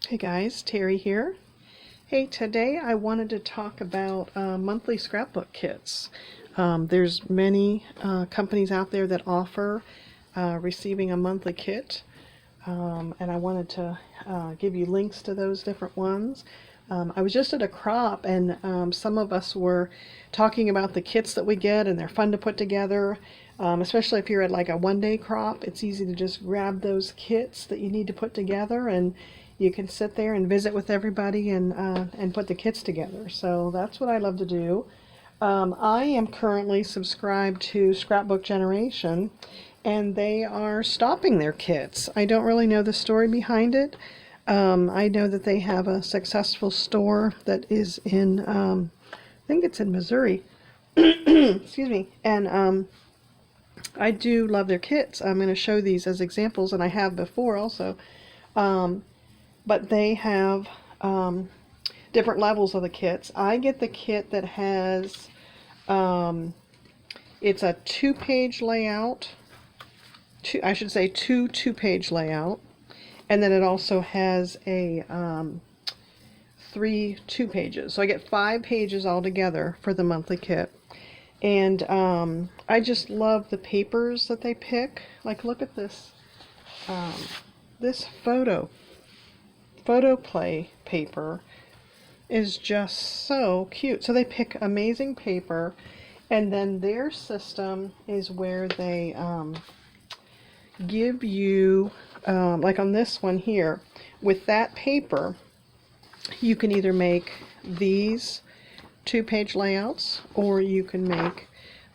Hey guys, Terry here. Hey, today I wanted to talk about monthly scrapbook kits. There's many companies out there that offer receiving a monthly kit, and I wanted to give you links to those different ones. I was just at a crop, and some of us were talking about the kits that we get, and they're fun to put together. Especially if you're at like a one-day crop, it's easy to just grab those kits that you need to put together, and you can sit there and visit with everybody and put the kits together. So that's what I love to do. I am currently subscribed to Scrapbook Generation, and they are stopping their kits. I don't really know the story behind it. I know that they have a successful store that is in, I think it's in Missouri. Excuse me. And I do love their kits. I'm going to show these as examples, and I have before also. But they have different levels of the kits. I get the kit that has, it's a two-page layout, I should say two-page layout, and then it also has a 3 2-pages. So I get 5 pages altogether for the monthly kit. And I just love the papers that they pick. Like, look at this, this photo play paper is just so cute. So they pick amazing paper, and then their system is where they give you, like on this one here, with that paper, you can either make these 2-page layouts, or you can make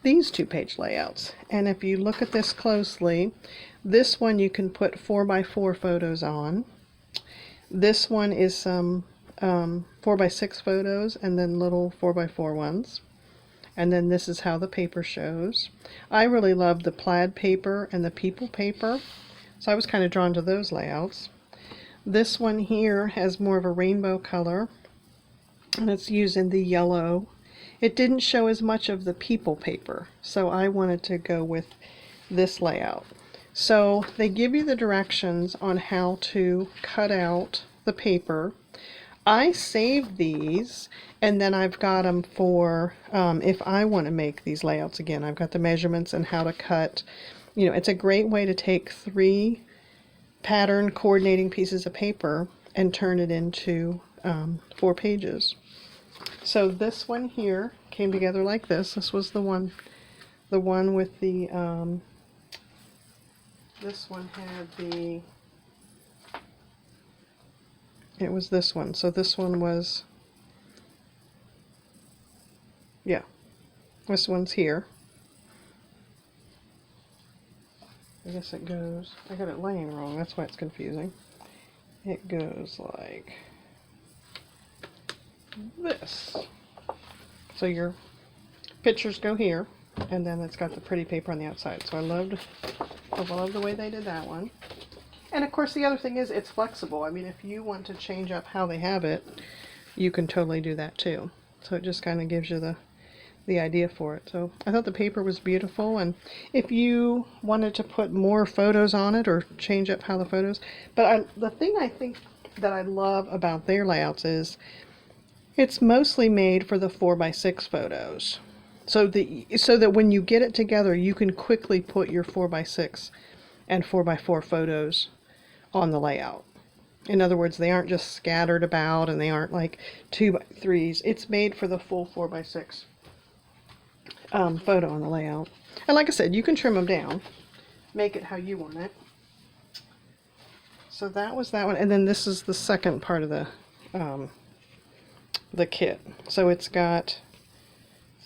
these 2-page layouts. And if you look at this closely, this one you can put 4x4 photos on. This one is some 4x6 photos, and then little 4x4 ones. And then this is how the paper shows. I really love the plaid paper and the people paper, so I was kind of drawn to those layouts. This one here has more of a rainbow color, and it's using the yellow. It didn't show as much of the people paper, so I wanted to go with this layout. So they give you the directions on how to cut out the paper. I save these, and then I've got them for if I want to make these layouts again. I've got the measurements and how to cut. You know, it's a great way to take 3 pattern coordinating pieces of paper and turn it into 4 pages. So this one here came together like this. This was the one with the this one had the, it was this one. So this one was, yeah, this one's here. I guess it goes, I got it laying wrong, that's why it's confusing. It goes like this. So your pictures go here, and then it's got the pretty paper on the outside. So I love the way they did that one. And of course the other thing is it's flexible. I mean, if you want to change up how they have it, you can totally do that too. So it just kind of gives you the idea for it. So I thought the paper was beautiful, and if you wanted to put more photos on it or change up how the photos, but the thing I think that I love about their layouts is it's mostly made for the 4x6 photos. So that when you get it together, you can quickly put your 4x6 and 4x4 photos on the layout. In other words, they aren't just scattered about, and they aren't like 2x3s. It's made for the full 4x6 photo on the layout. And like I said, you can trim them down, make it how you want it. So that was that one, and then this is the second part of the kit. So it's got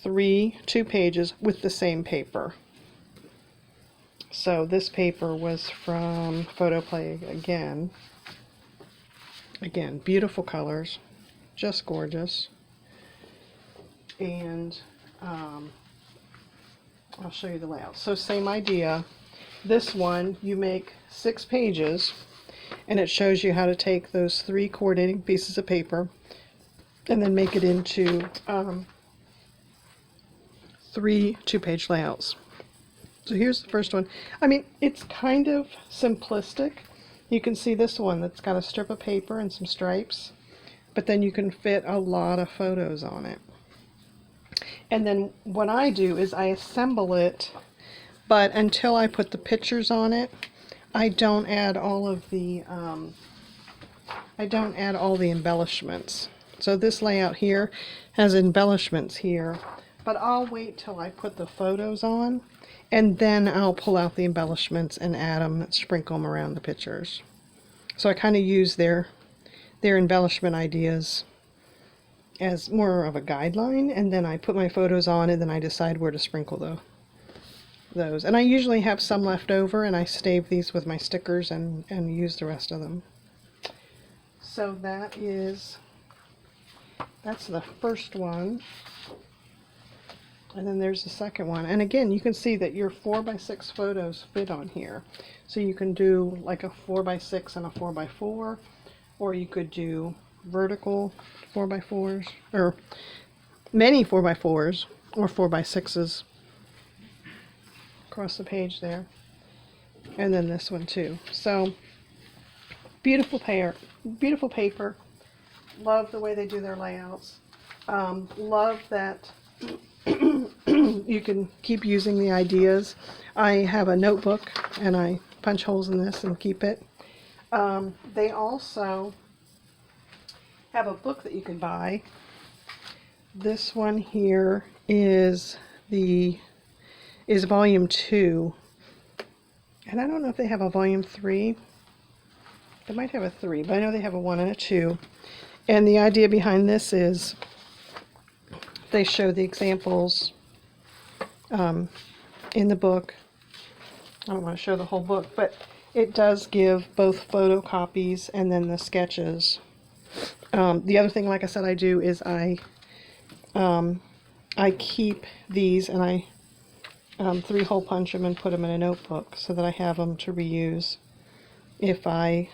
3 2-pages with the same paper. So this paper was from Photo Play again. Again, beautiful colors, just gorgeous. And I'll show you the layout. So same idea. This one, you make 6 pages, and it shows you how to take those 3 coordinating pieces of paper and then make it into 3 2-page layouts. So here's the first one. I mean, it's kind of simplistic. You can see this one that's got a strip of paper and some stripes, but then you can fit a lot of photos on it. And then what I do is I assemble it, but until I put the pictures on it, I don't add all of the embellishments. So this layout here has embellishments here, but I'll wait till I put the photos on, and then I'll pull out the embellishments and add them, sprinkle them around the pictures. So I kind of use their embellishment ideas as more of a guideline, and then I put my photos on, and then I decide where to sprinkle those. And I usually have some left over, and I stave these with my stickers and use the rest of them. So that's the first one. And then there's the second one. And again, you can see that your 4x6 photos fit on here. So you can do like a 4x6 and a 4x4, or you could do vertical 4x4s, or many 4x4s, or 4x6s across the page there. And then this one too. So beautiful paper. Love the way they do their layouts. Love that you can keep using the ideas. I have a notebook and I punch holes in this and keep it. They also have a book that you can buy. This one here is volume 2. And I don't know if they have a volume 3. They might have a 3, but I know they have a 1 and a 2. And the idea behind this is they show the examples in the book. I don't want to show the whole book, but it does give both photocopies and then the sketches. The other thing, like I said, I do is I keep these and I 3-hole punch them and put them in a notebook so that I have them to reuse. If I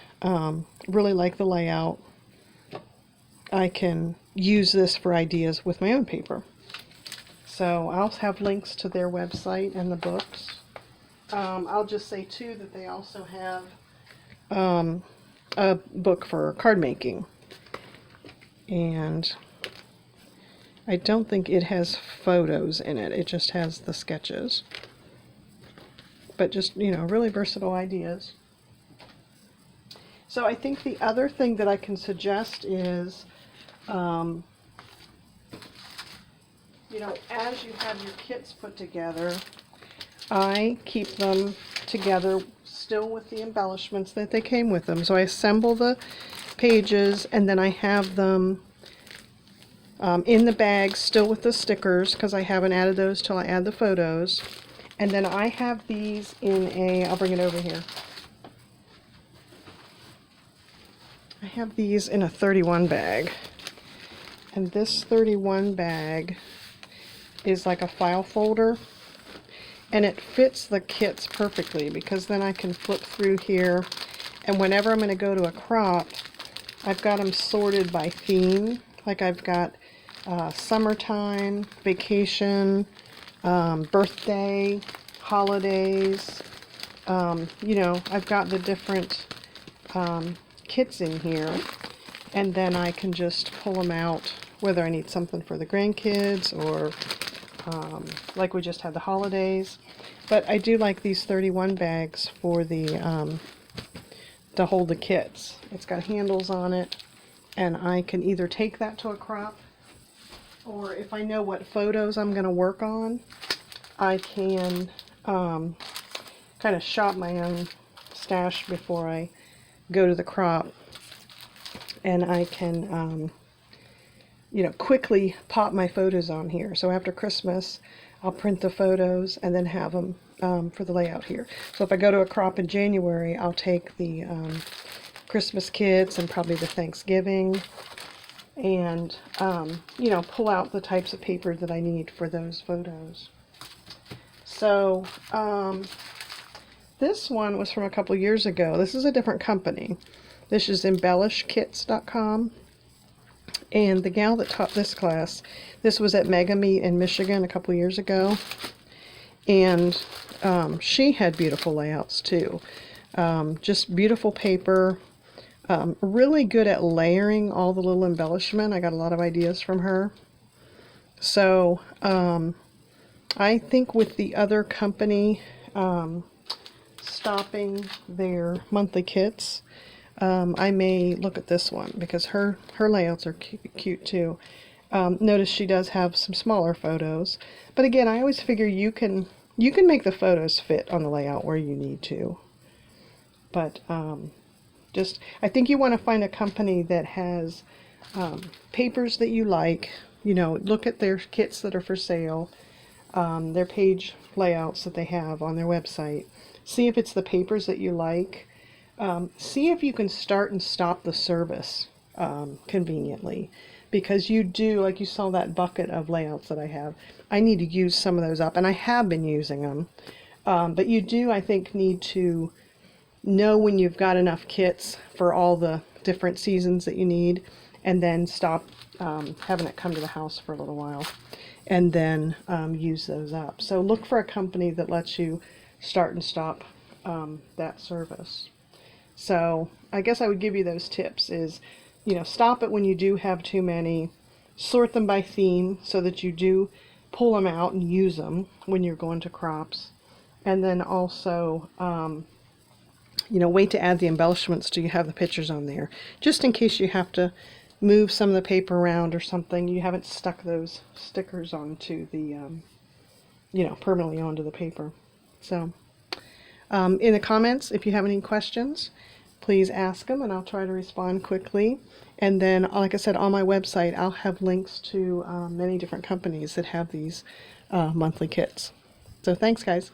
really like the layout, I can use this for ideas with my own paper. So I'll have links to their website and the books. I'll just say too that they also have a book for card making, and I don't think it has photos in it. It just has the sketches, but just, you know, really versatile ideas. So I think the other thing that I can suggest is, you know, as you have your kits put together, I keep them together still with the embellishments that they came with them. So I assemble the pages and then I have them in the bag still with the stickers, because I haven't added those till I add the photos. And then I have these in a, I'll bring it over here. I have these in a 31 bag. And this 31 bag is like a file folder. And it fits the kits perfectly, because then I can flip through here, and whenever I'm going to go to a crop, I've got them sorted by theme. Like I've got summertime, vacation, birthday, holidays. You know, I've got the different kits in here, and then I can just pull them out, whether I need something for the grandkids or like we just had the holidays. But I do like these 31 bags for the to hold the kits. It's got handles on it, and I can either take that to a crop, or if I know what photos I'm going to work on, I can kind of shop my own stash before I go to the crop, and I can you know, quickly pop my photos on here. So after Christmas, I'll print the photos and then have them for the layout here. So if I go to a crop in January, I'll take the Christmas kits and probably the Thanksgiving, and you know, pull out the types of paper that I need for those photos. So this one was from a couple years ago. This is a different company. This is embellishkits.com. And the gal that taught this class, this was at Mega Meet in Michigan a couple years ago, and she had beautiful layouts too. Just beautiful paper. Really good at layering all the little embellishment. I got a lot of ideas from her. So I think with the other company stopping their monthly kits, I may look at this one because her layouts are cute too. Notice she does have some smaller photos, but again, I always figure you can make the photos fit on the layout where you need to. But just I think you want to find a company that has papers that you like. You know, look at their kits that are for sale, their page layouts that they have on their website. See if it's the papers that you like. See if you can start and stop the service conveniently, because you do, like you saw that bucket of layouts that I have. I need to use some of those up, and I have been using them. But you do, I think, need to know when you've got enough kits for all the different seasons that you need, and then stop having it come to the house for a little while, and then use those up. So look for a company that lets you start and stop that service. So I guess I would give you those tips is, you know, stop it when you do have too many, sort them by theme so that you do pull them out and use them when you're going to crops, and then also you know, wait to add the embellishments till you have the pictures on there, just in case you have to move some of the paper around or something. You haven't stuck those stickers onto the, you know, permanently onto the paper. So in the comments, if you have any questions, please ask them and I'll try to respond quickly. And then, like I said, on my website, I'll have links to many different companies that have these monthly kits. So thanks, guys.